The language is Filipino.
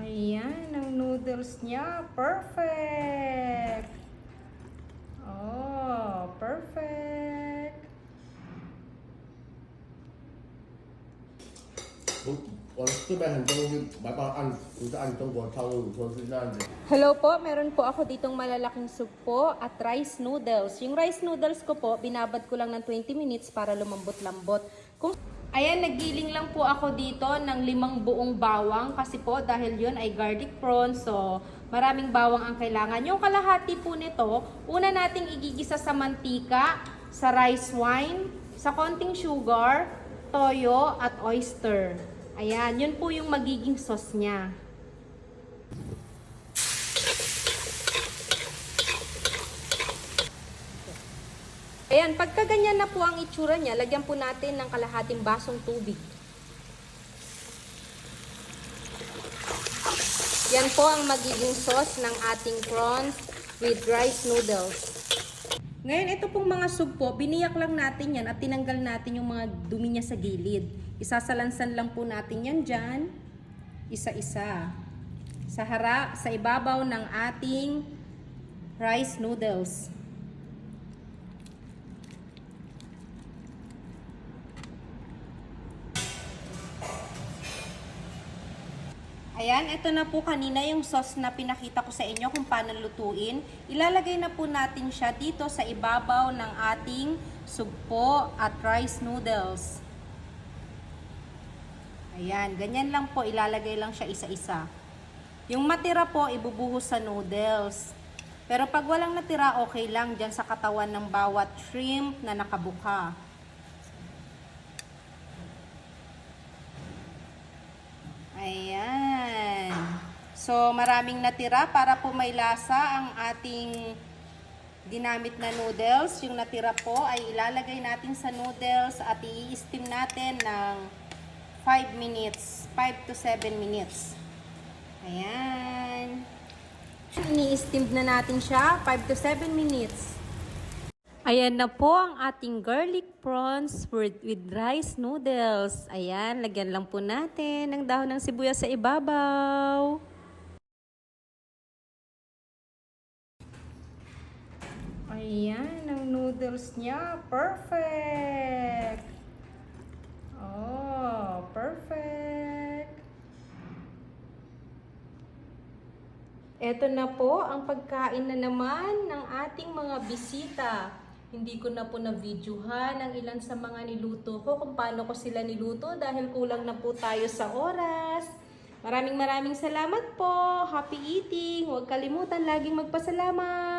Ayan, ang noodles niya. Perfect! Oh, perfect! Hello po, meron po ako ditong malalaking soup po at rice noodles. Yung rice noodles ko po, binabad ko lang ng 20 minutes para lumambot-lambot. Ayan, nagiling lang po ako dito ng 5 buong bawang kasi po dahil yun ay garlic prawns. So, maraming bawang ang kailangan. Yung kalahati po nito, una nating igigisa sa mantika, sa rice wine, sa konting sugar, toyo at oyster. Ayan, yun po yung magiging sauce niya. Ayan, pagka ganyan na po ang itsura niya, lagyan po natin ng kalahating basong tubig. Yan po ang magiging sauce ng ating prawns with rice noodles. Ngayon, ito pong mga soup po, biniyak lang natin yan at tinanggal natin yung mga dumi niya sa gilid. Isasalansan lang po natin yan dyan, isa-isa. Sa ibabaw ng ating rice noodles. Ayan, ito na po kanina yung sauce na pinakita ko sa inyo kung paano lutuin. Ilalagay na po natin siya dito sa ibabaw ng ating sugpo at rice noodles. Ayan, ganyan lang po, ilalagay lang siya isa-isa. Yung matira po, ibubuhos sa noodles. Pero pag walang natira, okay lang dyan sa katawan ng bawat shrimp na nakabuka. Ayan. So, maraming natira para po may lasa ang ating ginamit na noodles. Yung natira po ay ilalagay natin sa noodles at i-steam natin ng 5 minutes, 5 to 7 minutes. Ayan. Ini-steam na natin siya, 5 to 7 minutes. Ayan na po ang ating garlic prawns with rice noodles. Ayan, lagyan lang po natin ng dahon ng sibuyas sa ibabaw. Ayan, ang noodles niya. Perfect! Oh, perfect! Ito na po ang pagkain na naman ng ating mga bisita. Hindi ko na po na-videohan ang ilan sa mga niluto ko kung paano ko sila niluto dahil kulang na po tayo sa oras. Maraming salamat po. Happy eating. Huwag kalimutan laging magpasalamat.